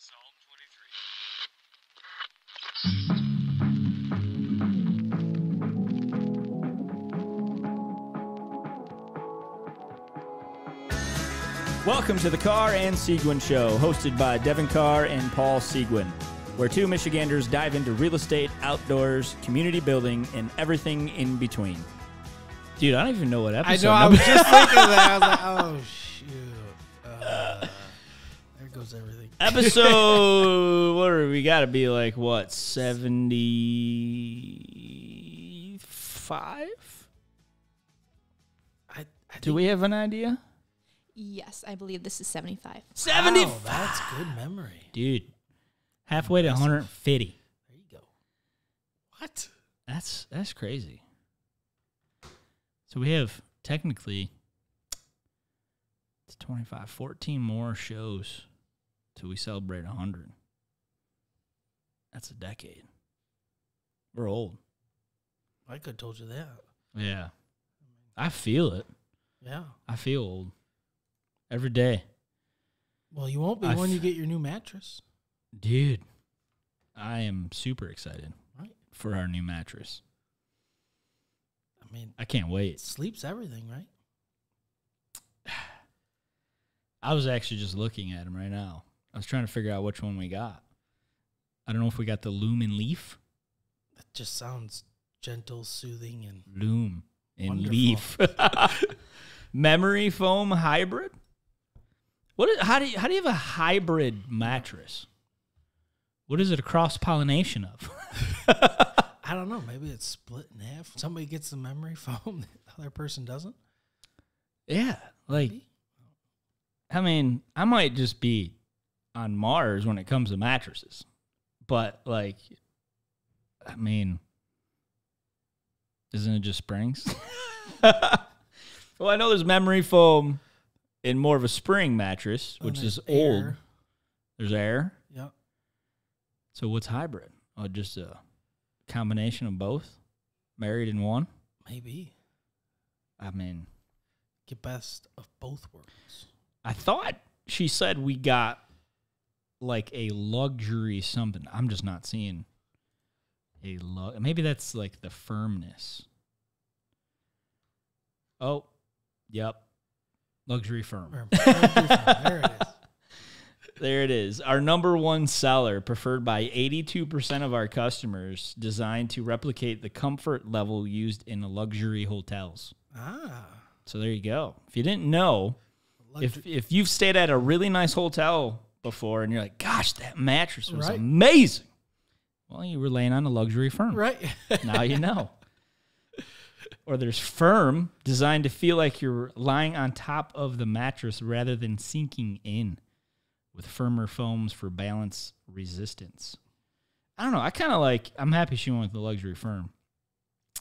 Psalm 23. Welcome to the Carr and Seguin Show, hosted by Devon Carr and Paul Seguin, where two Michiganders dive into real estate, outdoors, community building, and everything in between. Dude, I don't even know what episode. I was just thinking that. I was like, oh, shoot. There goes everything. Episode, what are we got to be like, what, 75? Do we have an idea? Yes, I believe this is 75. 75! Wow, that's good memory. Dude, halfway to 150. There you go. What? That's crazy. So we have technically, it's 25, 14 more shows till we celebrate 100. That's a decade. We're old. I could have told you that. Yeah. I feel it. Yeah. I feel old. Every day. Well, you won't be when you get your new mattress. Dude, I am super excited Right. for our new mattress. I mean, I can't wait. sleep's everything, right? I was actually just looking at them right now. I was trying to figure out which one we got. I don't know if we got the Loom and Leaf. That just sounds gentle, soothing, and Loom and wonderful. Leaf. Memory foam hybrid? How do you have a hybrid mattress? What is it a cross-pollination of? I don't know. Maybe it's split in half. Somebody gets the memory foam, the other person doesn't. Yeah, like, Maybe. I mean, I might just be on Mars when it comes to mattresses. But, like, I mean, isn't it just springs? Well, I know there's memory foam in more of a spring mattress, And which is there's old. air. There's air. Yep. So what's hybrid? Oh, just a combination of both? Married in one? Maybe. I mean, Get best of both worlds. I thought she said we got like a luxury something. I'm just not seeing a maybe that's like the firmness. Oh, yep. Luxury firm. There it is. There it is. Our number one seller, preferred by 82% of our customers, designed to replicate the comfort level used in luxury hotels. Ah. So there you go. If you didn't know, Luxury. if you've stayed at a really nice hotel before and you're like, gosh, that mattress was Right. amazing. Well, you were laying on a luxury firm. Right. Now you know. Or there's firm, designed to feel like you're lying on top of the mattress rather than sinking in, with firmer foams for balance resistance. I don't know. I'm happy she went with the luxury firm.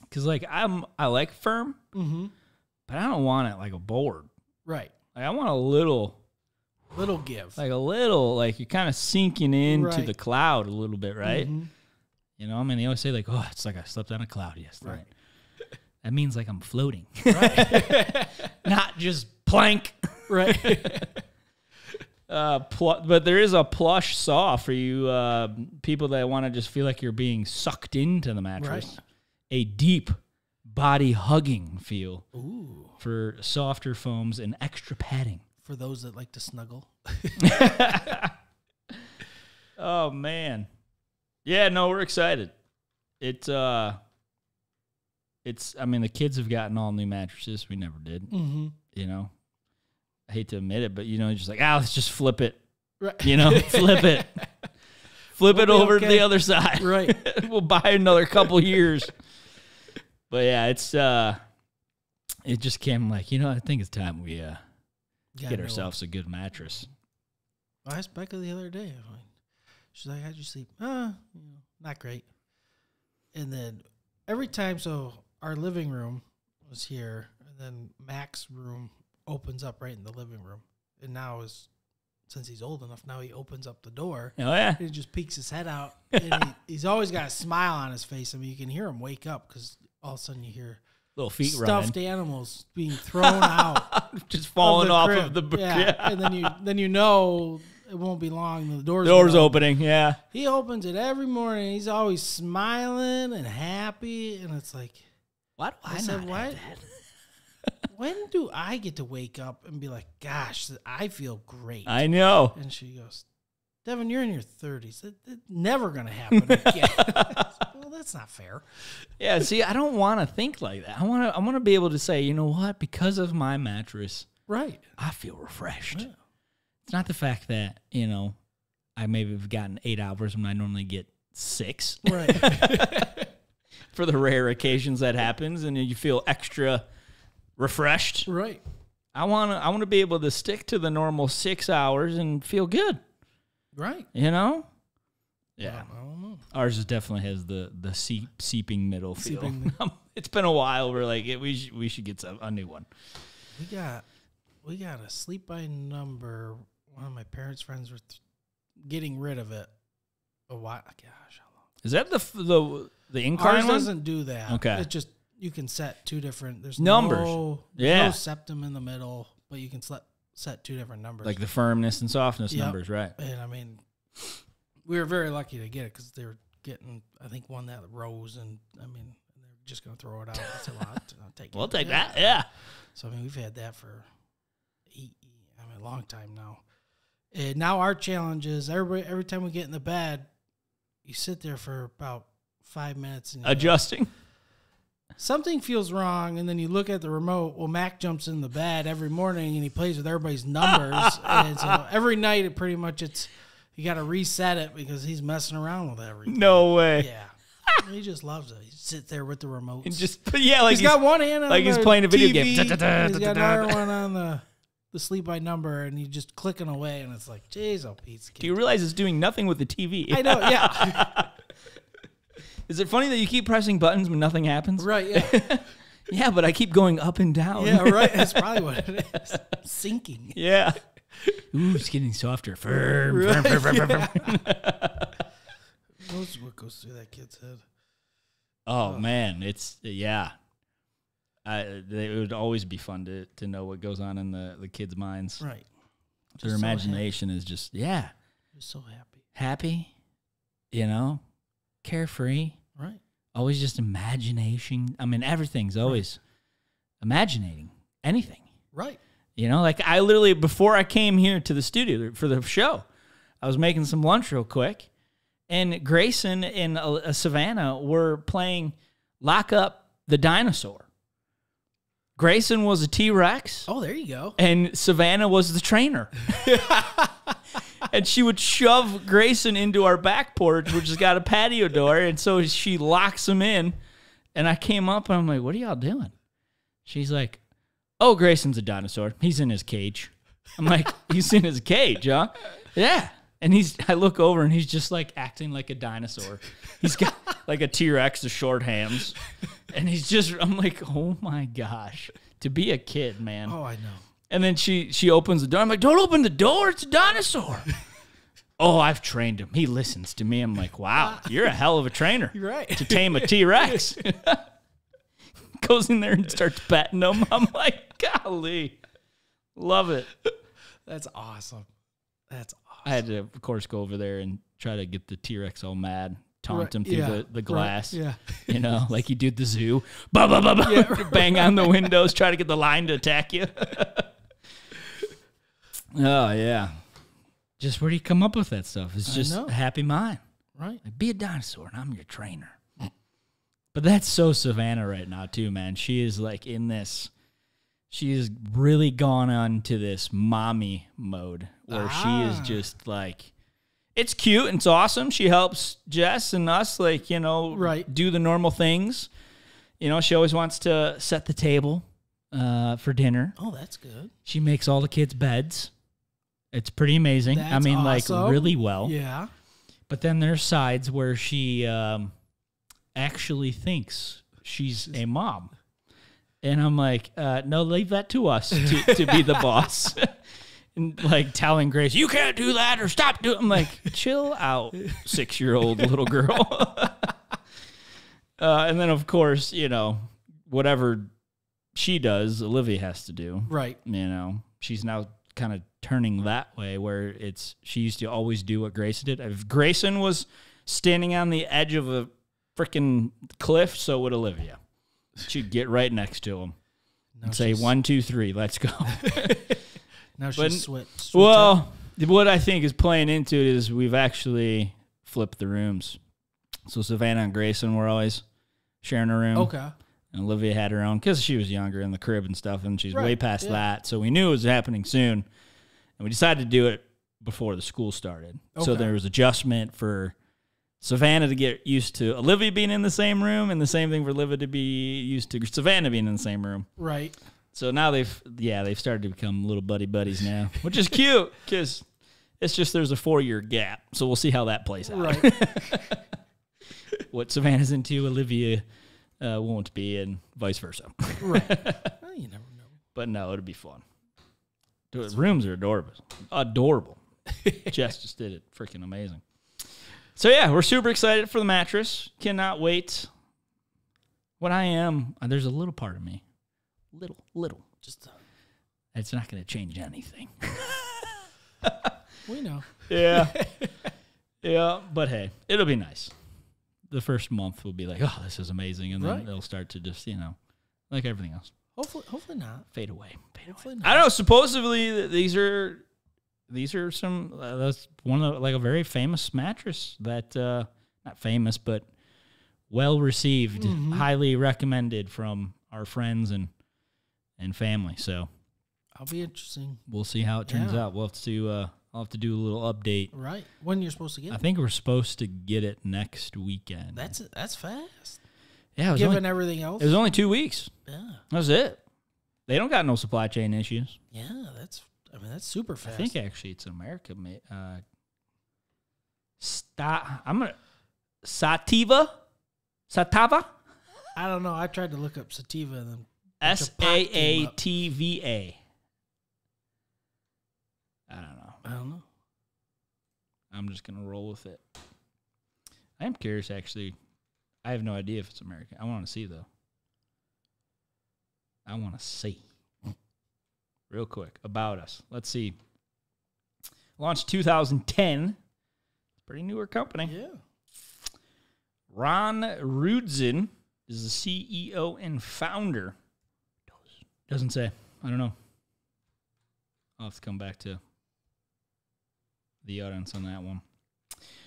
Because, like, I like firm, Mm-hmm. but I don't want it like a board. Right. Like, I want a little, give. like you're kind of sinking into Right. the cloud a little bit, right? Mhm. You know, I mean, they always say, like, oh, it's like I slept on a cloud yesterday. Right. That means, like, I'm floating. Right. Not just plank. Right. But there is a plush saw for you people that want to just feel like you're being sucked into the mattress. Right. A deep body hugging feel Ooh. for softer foams and extra padding. For those that like to snuggle. Oh, man. Yeah, no, we're excited. I mean, the kids have gotten all new mattresses. We never did, Mm-hmm. you know. I hate to admit it, but, you know, just like, let's just flip it. Right. You know, flip it. Flip it We'll be over to okay. the other side. Right. We'll buy another couple years. But yeah, it just came like, you know, I think it's time we get ourselves a good mattress. I asked Becca the other day. I'm like, she's like, how'd you sleep? Not great. And then every time, so our living room was here, and then Mac's room opens up right in the living room. And now since he's old enough, now he opens up the door. Oh, yeah. And he just peeks his head out. And he's always got a smile on his face. I mean, you can hear him wake up because all of a sudden you hear Little feet stuffed running. animals being thrown out. Just falling the off crib. of the... Yeah. And then you know it won't be long. The door's opening. Yeah. He opens it every morning. He's always smiling and happy, and it's like, why do I said, not why? have that? When do I get to wake up and be like, gosh, I feel great? I know. And she goes, Devon, you're in your 30s. It's never going to happen again. Well, that's not fair. Yeah, see, I don't want to think like that. I want to be able to say, you know what? Because of my mattress, right, I feel refreshed. Yeah. It's not the fact that, I maybe have gotten 8 hours when I normally get 6. Right. For the rare occasions that happens, and you feel extra refreshed. Right. I want to be able to stick to the normal 6 hours and feel good. Right. Yeah. I don't know. Ours definitely has the seeping middle feel. It's been a while. We're like, we should get a new one. We got a sleep by number. One of my parents' friends were getting rid of it a while. Gosh, how long? Is that the incline Ours one? doesn't do that. Okay. It's just you can set two different. There's numbers. No septum in the middle, but you can set two different numbers. Like the firmness and softness numbers, right? And I mean, we were very lucky to get it because they were getting, I think, one that rose, and I mean, they're just going to throw it out. I said, well, I'll take it. We'll take that, yeah. So, I mean, we've had that for a long time now. And now our challenge is every time we get in the bed, you sit there for about 5 minutes. And adjusting. Something feels wrong, and then you look at the remote. Well, Mac jumps in the bed every morning, and he plays with everybody's numbers. And so every night, you got to reset it because he's messing around with everything. No way. Yeah. He just loves it. He sits there with the remote. Like he's got one hand on like he's playing a video game. He's got another one on the sleep by number, and he's just clicking away, and it's like, jeez, oh, Pete's kid. Do you realize it's doing nothing with the TV? I know, yeah. Is it funny that you keep pressing buttons when nothing happens? Right, yeah. Yeah, but I keep going up and down. Yeah, right. That's probably what it is. Sinking. Yeah. Ooh, it's getting softer. Firm. Yeah. Knows what goes through that kid's head. Oh, man. It's, yeah. It would always be fun to know what goes on in the kids' minds. Right. Their imagination is just, yeah. Just so happy. Happy, carefree. Right. Always just imagination. I mean, everything's always imaginating anything. Right. Like I literally, before I came here to the studio for the show, I was making some lunch real quick, and Grayson and Savannah were playing Lock Up the Dinosaur. Grayson was a T-Rex. Oh, there you go. And Savannah was the trainer. And she would shove Grayson into our back porch, which has got a patio door, and so she locks him in. And I came up, and I'm like, what are y'all doing? She's like, oh, Grayson's a dinosaur. He's in his cage. I'm like, he's in his cage, huh? Yeah. And I look over, and he's just like acting like a dinosaur. He's got like a T-Rex, the short hams. And I'm like, oh my gosh. To be a kid, man. Oh, I know. And then she opens the door. I'm like, don't open the door. It's a dinosaur. Oh, I've trained him. He listens to me. I'm like, wow, you're a hell of a trainer. You're right. To tame a T-Rex. Goes in there and starts petting him. I'm like, golly. Love it. That's awesome. That's awesome. I had to, of course, go over there and try to get the T-Rex all mad. Taunt him through Yeah. the glass. Right. Yeah. Like you do at the zoo. Bah, bah, bah, bah. Yeah. Bang on the windows, try to get the lion to attack you. Oh, yeah. Just where do you come up with that stuff? It's just a happy mind. Right. Like, be a dinosaur, and I'm your trainer. But that's so Savannah right now, too, man. She is, like, in this. She has really gone on to this mommy mode where she is just, like, it's cute and it's awesome. She helps Jess and us, like, do the normal things. She always wants to set the table for dinner. Oh, that's good. She makes all the kids' beds. It's pretty amazing. That's awesome. Like, really well. Yeah. But then there's sides where she actually thinks she's a mom. And I'm like, no, leave that to us to be the boss. And like telling Grace, you can't do that or stop doing. I'm like, chill out, 6-year-old little girl. And then, of course, whatever she does, Olivia has to do. Right. She's now kind of turning that way where she used to always do what Grayson did. If Grayson was standing on the edge of a freaking cliff, so would Olivia. She'd get right next to him and say, 1, 2, 3, let's go. Now she's sweat. Well, what I think is playing into it is we've actually flipped the rooms. So Savannah and Grayson were always sharing a room. Okay. And Olivia had her own because she was younger in the crib and stuff, and she's way past yeah. that. So we knew it was happening soon, and we decided to do it before the school started. Okay. So there was adjustment for Savannah to get used to Olivia being in the same room, and the same thing for Olivia to be used to Savannah being in the same room. Right. So now they've started to become little buddies now, which is cute because it's just there's a 4-year gap. So we'll see how that plays out. Right. What Savannah's into, Olivia won't be, and vice versa. Right. Well, you never know. But no, it'll be fun. The rooms are adorable. Adorable. Jess just did it. Freaking amazing. So yeah, we're super excited for the mattress. Cannot wait. What I am, there's a little part of me. Little. Just it's not going to change anything. we know. Yeah. Yeah, but hey, it'll be nice. The first month will be like, oh, this is amazing. And then it'll start to just, like everything else. Hopefully not. Fade away. Hopefully not. I don't know. Supposedly, these are some, that's one of like a very famous mattress that, not famous, but well received, highly recommended from our friends and family. So I'll be interesting. we'll see how it turns out. We'll have to, I'll have to do a little update. Right. When you're supposed to get it? I think we're supposed to get it next weekend. That's fast. Yeah, it was Given only, everything else. it was only 2 weeks. Yeah. That was it. They don't got no supply chain issues. Yeah, that's super fast. I think actually it's America made. Satava. I don't know. I tried to look up sativa and then SAATVA. I don't know. I'm just gonna roll with it. I am curious, actually. I have no idea if it's American. I want to see though. I want to see. Real quick about us. Let's see. Launched 2010. Pretty newer company. Yeah. Ron Rudzen is the CEO and founder. Doesn't say. I don't know. I'll have to come back to the audience on that one.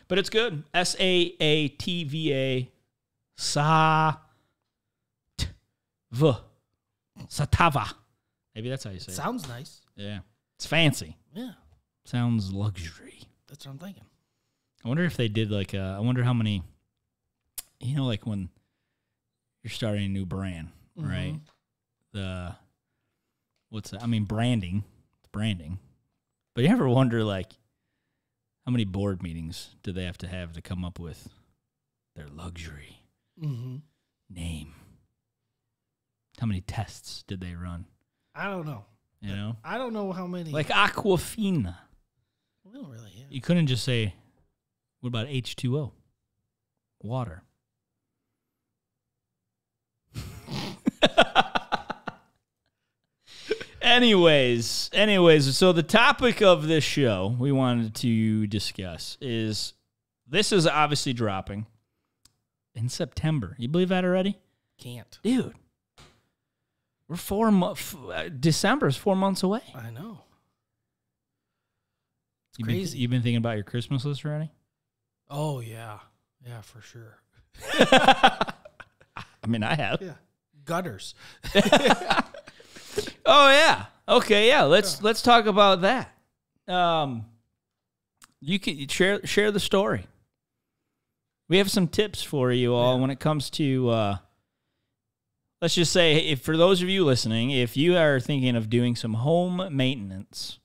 But it's good. SAATVA. Satava. Maybe that's how you say it. Sounds nice. Yeah. It's fancy. Yeah. Sounds luxury. That's what I'm thinking. I wonder if they did like I wonder how many, like when you're starting a new brand, right? What's that? I mean, branding. It's branding. But you ever wonder like how many board meetings do they have to come up with their luxury name? How many tests did they run? I don't know. I don't know how many. Like Aquafina. We don't really have. You couldn't just say, what about H2O? Water. Anyways, so the topic of this show we wanted to discuss is, this is obviously dropping in September. You believe that already? Can't. Dude. We're 4 months. December is 4 months away. I know. It's Crazy. crazy. You've been thinking about your Christmas list already? Oh, yeah. Yeah, for sure. I mean, I have. Yeah. Gutters. Oh yeah. Okay, yeah. Let's talk about that. You can share the story. We have some tips for you all when it comes to let's just say, if for those of you listening, if you are thinking of doing some home maintenance,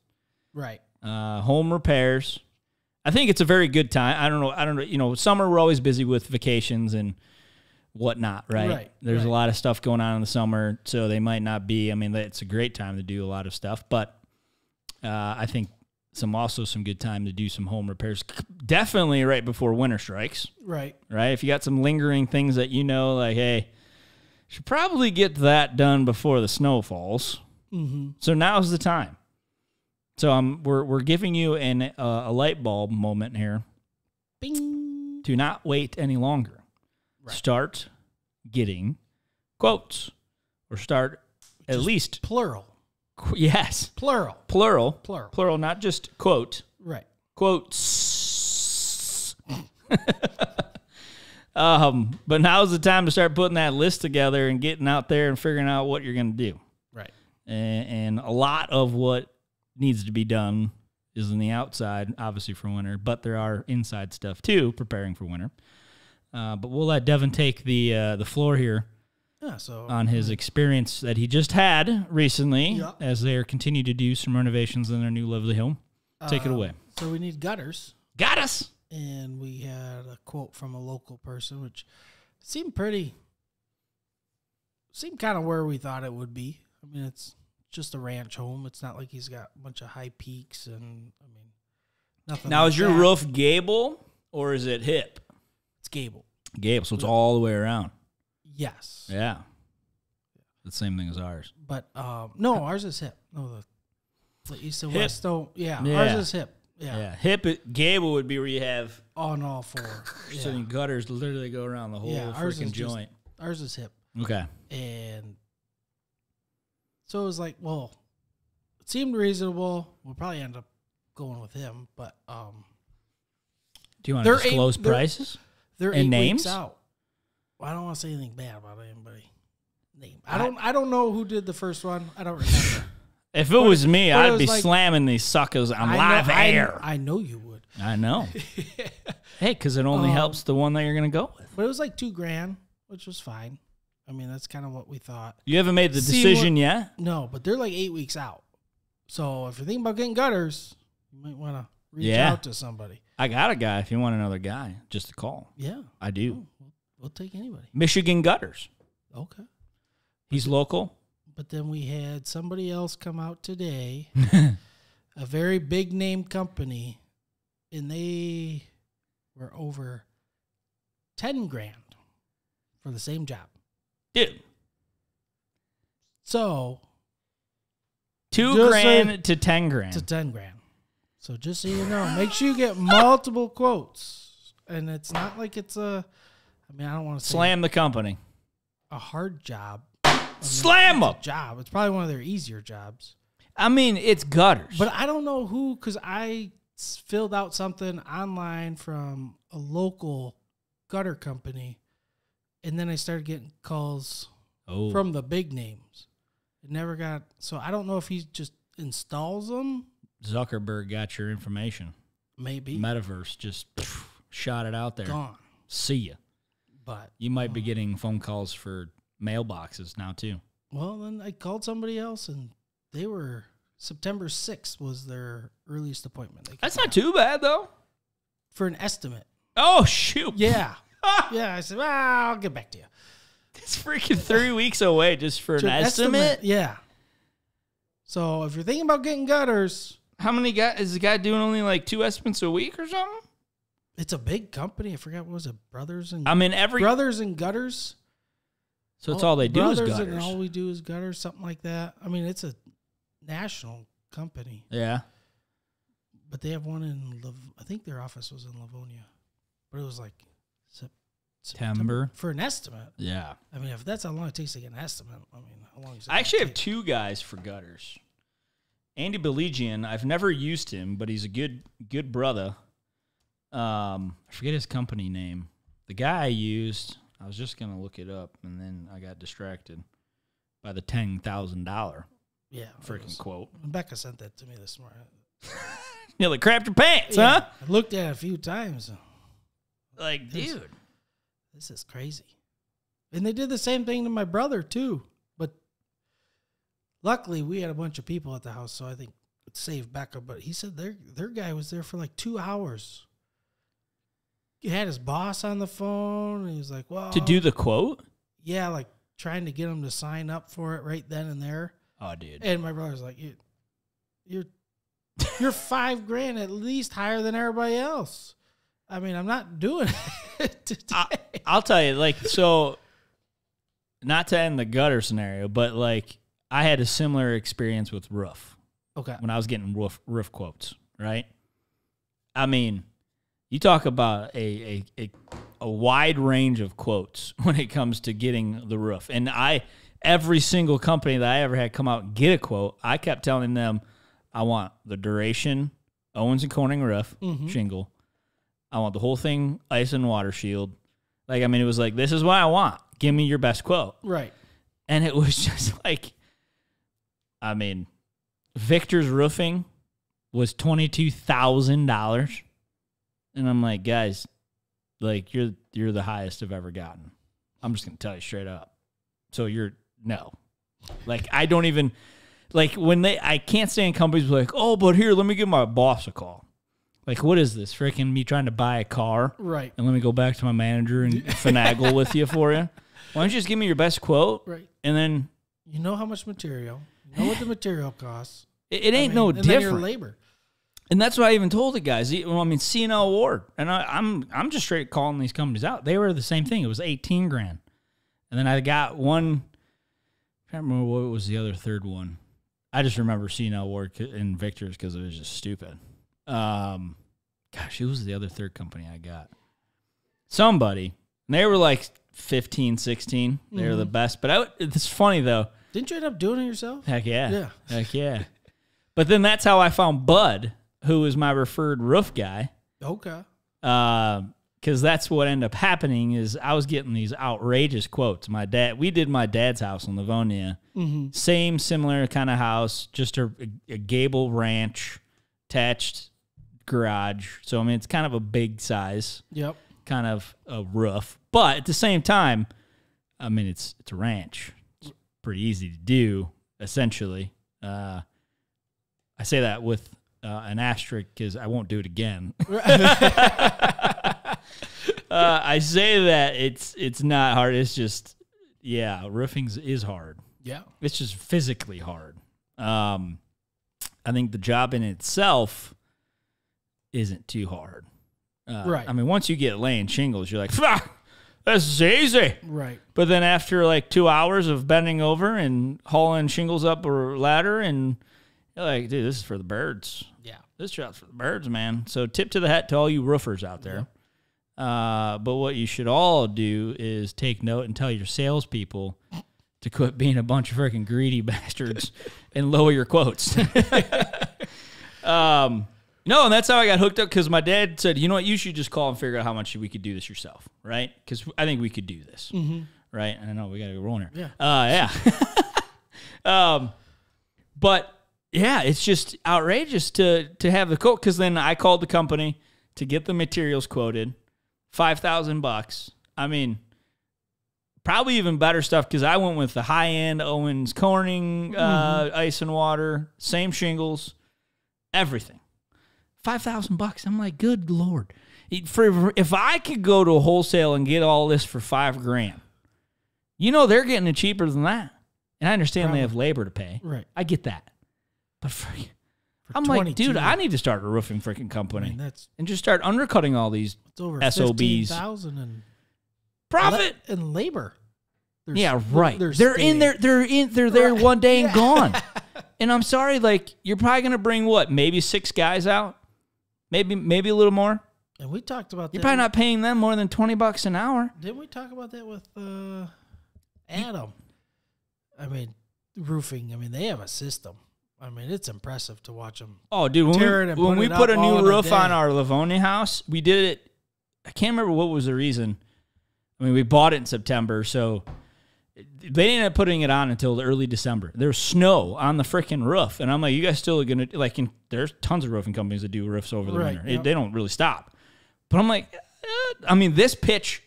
Right. Home repairs, I think it's a very good time. I don't know. Summer we're always busy with vacations and whatnot, right? Right, There's right. a lot of stuff going on in the summer, so they might not be. I mean, it's a great time to do a lot of stuff, but I think some good time to do some home repairs. Definitely right before winter strikes, Right. right? If you got some lingering things that like, hey, should probably get that done before the snow falls. Mm-hmm. So now's the time. So we're giving you a light bulb moment here. Bing. Do not wait any longer. Right. Start getting quotes, or start at Just least plural. Yes, Plural. plural, not just quote. Right. Quotes. But now's the time to start putting that list together and getting out there and figuring out what you're going to do. Right. And a lot of what needs to be done is in the outside, obviously for winter, but there are inside stuff too, preparing for winter. But we'll let Devon take the floor here Yeah. So on his experience that he just had recently, Yeah. as they continue to do some renovations in their new lovely home. Take it away. So we need gutters, Got us. and we had a quote from a local person, which seemed kind of where we thought it would be. I mean, it's just a ranch home. It's not like he's got a bunch of high peaks and nothing. Now, like is your that. roof gable or is it hip? It's gable. Gable, so it's all the way around. Yes. Yeah. The same thing as ours. But no, ours is hip. No, the east and Hip. west don't. Yeah, Yeah. ours is hip. Yeah. Yeah. Hip, gable would be where you have On all four. so Yeah. your gutters literally go around the whole Ours freaking is just- joint. Ours is hip. Okay. And so it was like, well, it seemed reasonable. We'll probably end up going with him, but Do you want to They're disclose they're- prices? they're And 8 names? weeks out. Well, I don't want to say anything bad about anybody. I don't know who did the first one. I don't remember. If it was me, but it I'd was be like- slamming these suckers on I live know, air. I know you would. I know. Hey, because it only helps the one that you're going to go with. But it was like $2,000, which was fine. I mean, that's kind of what we thought. You haven't made the See decision what- yet? No, but they're like 8 weeks out. So if you're thinking about getting gutters, you might want to reach Yeah. out to somebody. I got a guy. If you want another guy, just a call. Yeah. I do. We'll take anybody. Michigan Gutters. Okay. He's local. But then we had somebody else come out today, a very big name company, and they were over $10,000 for the same job. Dude, So $2 Just grand to 10 grand. to $10,000. So just so you know, make sure you get multiple quotes, and it's not like it's I don't want to say Slam the company. a hard job. Slam them. Job. It's probably one of their easier jobs. I mean, it's gutters. But I don't know who, because I filled out something online from a local gutter company, and then I started getting calls from the big names. It never got, so I don't know if he just installs them. Zuckerberg got your information. Maybe. Metaverse just shot it out there. Gone. See ya. But, You might be getting phone calls for mailboxes now, too. well, then I called somebody else, and they were, September 6th was their earliest appointment. That's not too bad, though. For an estimate. Oh, shoot. Yeah. Yeah, I said, well, I'll get back to you. It's freaking 3 weeks away just for an estimate. Yeah. So if you're thinking about getting gutters, How many guys is the guy doing? Only like 2 estimates a week or something? it's a big company. I forgot what was it, Brothers and I mean, Brothers and Gutters. So it's all they do is Brothers gutters. and all we do is gutters, something like that. I mean, it's a national company, Yeah. but they have one in I think their office was in Livonia, but it was like September. for an estimate. Yeah. I mean, if that's how long it takes to get an estimate, I mean, how long is it I actually have take? 2 guys for gutters. Andy Belegian, I've never used him, but he's a good brother. I forget his company name. The guy I used, I was just gonna look it up, and then I got distracted by the $10,000 Yeah, freaking quote. Becca sent that to me this morning. Nearly crapped your pants, Yeah, huh? I looked at it a few times. Like, dude. This is crazy. And they did the same thing to my brother, too. But luckily, we had a bunch of people at the house, so I think it saved Becca. But he said their guy was there for like 2 hours. He had his boss on the phone, and he was like, well... To do the quote? Yeah, like trying to get him to sign up for it right then and there. Oh, dude. And my brother's like, you're $5,000 at least higher than everybody else. I mean, I'm not doing it today. I'll tell you, like, so, not to end the gutter scenario, but, like, I had a similar experience with roof. Okay. when I was getting roof quotes, right? I mean, you talk about a wide range of quotes when it comes to getting the roof. And every single company that I ever had come out and get a quote, I kept telling them, I want the duration, Owens and Corning roof, shingle. I want the whole thing ice and water shield. Like, I mean, it was like, this is what I want. Give me your best quote. Right. And it was just like, I mean, Victor's roofing was $22,000. And I'm like, guys, like, you're the highest I've ever gotten. I'm just going to tell you straight up. So no. Like, I don't even, like, I can't stand companies like, oh, but here, let me give my boss a call. Like, what is this? Freaking me trying to buy a car? Right. And let me go back to my manager and finagle with you for you? Why don't you just give me your best quote? Right. And then. You know how much material. You know what the material costs. It ain't no different. And then your labor. And that's what I even told the guys. Well, I mean, C&L Ward. And I'm just straight calling these companies out. They were the same thing. It was $18,000. And then I got one. I can't remember what was the other third one. I just remember C&L Ward and Victor's because it was just stupid. Gosh, who was the other third company I got? Somebody. And they were like 15, 16. They were the best. But it's funny, though. Didn't you end up doing it yourself? Heck yeah. Yeah. Heck yeah. But then that's how I found Bud, who was my referred roof guy. Okay. Because that's what ended up happening is I was getting these outrageous quotes. We did my dad's house in Livonia. Same, similar kind of house, just a gable ranch, attached garage. So, I mean, it's kind of a big size. Yep. Kind of a roof. But at the same time, I mean, it's a ranch. It's pretty easy to do, essentially. I say that with an asterisk because I won't do it again. I say that it's not hard. It's just, roofing is hard. Yeah. It's just physically hard. I think the job in itself isn't too hard. Right. I mean, once you get laying shingles, you're like, this is easy. Right. But then after like 2 hours of bending over and hauling shingles up a ladder, and you're like, dude, this is for the birds. Yeah. This job's for the birds, man. So tip to the hat to all you roofers out there. Yeah. But what you should all do is take note and tell your salespeople to quit being a bunch of freaking greedy bastards and lower your quotes. No, and that's how I got hooked up, because my dad said, you know what, you should just call and figure out how much we could do this yourself, right? Because I think we could do this, right? And I know we got to go rolling here. Yeah. But, yeah, it's just outrageous to have the quote, because then I called the company to get the materials quoted, $5,000. I mean, probably even better stuff, because I went with the high-end Owens Corning ice and water, same shingles, everything. $5,000. I'm like, good Lord. If I could go to a wholesale and get all this for $5,000, you know they're getting it cheaper than that. And I understand they have labor to pay. Right. I get that. But I'm like, dude, I need to start a roofing freaking company, and just start undercutting all these over SOBs. $15,000 in profit and labor. Right. They're there one day and gone. And I'm sorry, like, you're probably gonna bring maybe 6 guys out, maybe a little more. And we talked about that. You're probably not paying them more than $20 an hour. Didn't we talk about that with Adam? I mean, roofing. I mean, they have a system. I mean, it's impressive to watch them. Oh, dude, when we put a new roof on our Livonia house, we did it. I can't remember what was the reason. I mean, we bought it in September, so they didn't end up putting it on until early December. There was snow on the freaking roof, and I'm like, you guys still going to, like, there's tons of roofing companies that do roofs over the winter. Yep. They don't really stop. But I'm like, I mean, this pitch,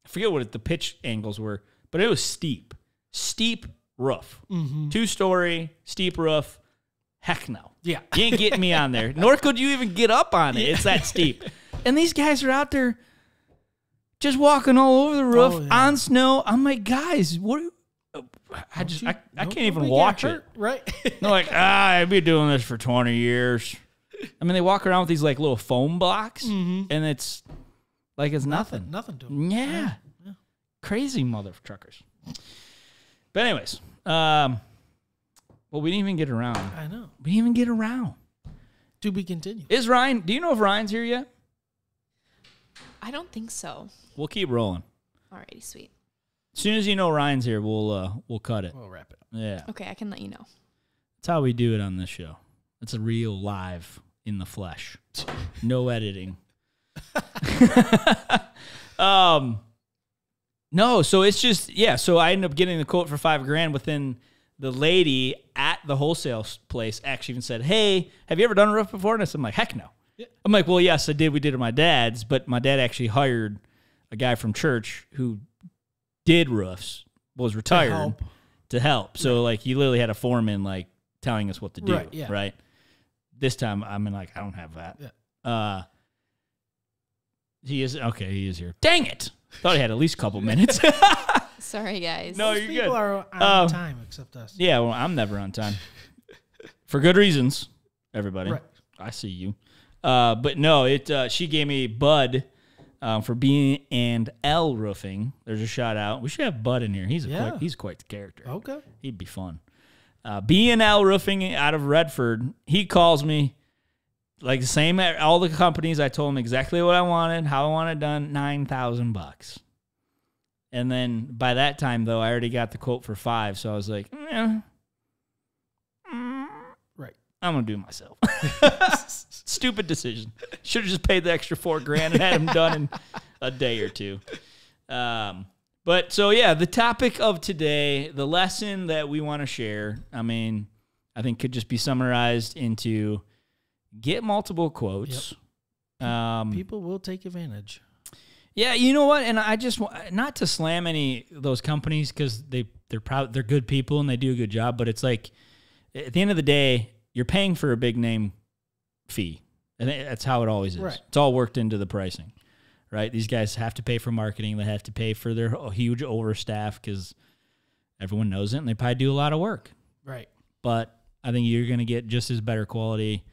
I forget what the pitch angles were, but it was steep. Steep roof. 2-story, steep roof. Heck no. Yeah. You ain't getting me on there. Nor could you even get up on it. It's that steep. And these guys are out there just walking all over the roof on snow. I'm like, guys, what? I can't even watch it. Right? They're like, I've been doing this for 20 years. I mean, they walk around with these like little foam blocks, and it's like it's nothing. Nothing to them. Yeah. Crazy mother truckers. But anyways, Well, we didn't even get around. I know. We didn't even get around. To be continued. Is Ryan, do you know if Ryan's here yet? I don't think so. We'll keep rolling. Alrighty, sweet. As soon as you know Ryan's here, we'll cut it. We'll wrap it up. Yeah. Okay, I can let you know. That's how we do it on this show. It's a real live in the flesh. No editing. No, so it's just, yeah, so I ended up getting the quote for $5,000 within the lady at the wholesale place actually even said, hey, have you ever done a roof before? And I'm like, heck no. Yeah. I'm like, well, yes, I did. We did it at my dad's, but my dad actually hired a guy from church who did roofs, was retired to help. So, like, he literally had a foreman, like, telling us what to do, right? This time, I'm like, I don't have that. Yeah. He is here. Dang it! Thought he had at least a couple minutes. Sorry, guys. No, Most you're people good. are on time except us. Yeah, well, I'm never on time. For good reasons, everybody. Right. I see you. But no, she gave me Bud for B&L Roofing. There's a shout out. We should have Bud in here. He's quite the character. Okay. He'd be fun. B&L Roofing out of Redford. He calls me like the same at all the companies. I told him exactly what I wanted, how I want it done, $9,000. And then by that time, though, I already got the quote for $5,000. So I was like, right, I'm going to do it myself. Stupid decision. Should have just paid the extra $4,000 and had him done in a day or two. But so, yeah, the topic of today, the lesson that we want to share, I mean, I think could just be summarized into get multiple quotes. Yep. People will take advantage. Yeah, you know what? And I just not to slam any of those companies because they're good people and they do a good job. But it's like at the end of the day, you're paying for a big name fee, and that's how it always is. Right. It's all worked into the pricing, right? These guys have to pay for marketing. They have to pay for their huge overstaff because everyone knows it, and they probably do a lot of work. Right. But I think you're going to get just as better quality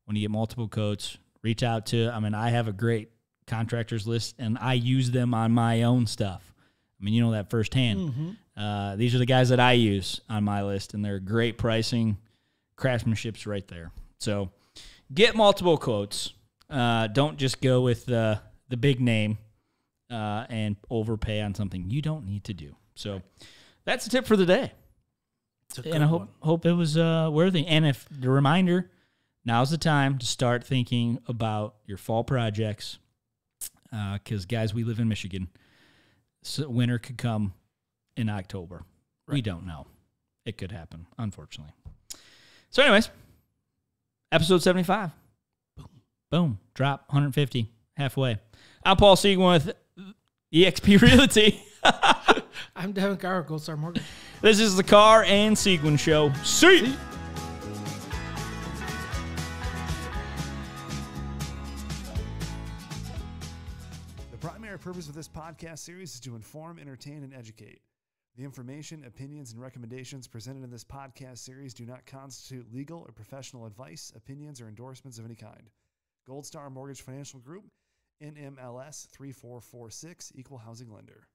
when you get multiple quotes. Reach out to. I mean, I have a great contractors list, and I use them on my own stuff. I mean, you know that firsthand. Mm-hmm. These are the guys that I use on my list, and they're great pricing. Craftsmanship's right there. So get multiple quotes. Don't just go with the big name and overpay on something you don't need to do. So that's a tip for the day. And I hope it was worthy. And if the reminder, now's the time to start thinking about your fall projects. Because, guys, we live in Michigan. So winter could come in October. Right. We don't know. It could happen, unfortunately. So, anyways, episode 75. Boom. Drop 150. Halfway. I'm Paul Siegman with eXp Realty. I'm Devon Carr, Gold Star Mortgage. This is the Carr and Siegman Show. See. The primary purpose of this podcast series is to inform, entertain, and educate. The information, opinions, and recommendations presented in this podcast series do not constitute legal or professional advice, opinions, or endorsements of any kind. Gold Star Mortgage Financial Group, NMLS 3446, Equal Housing Lender.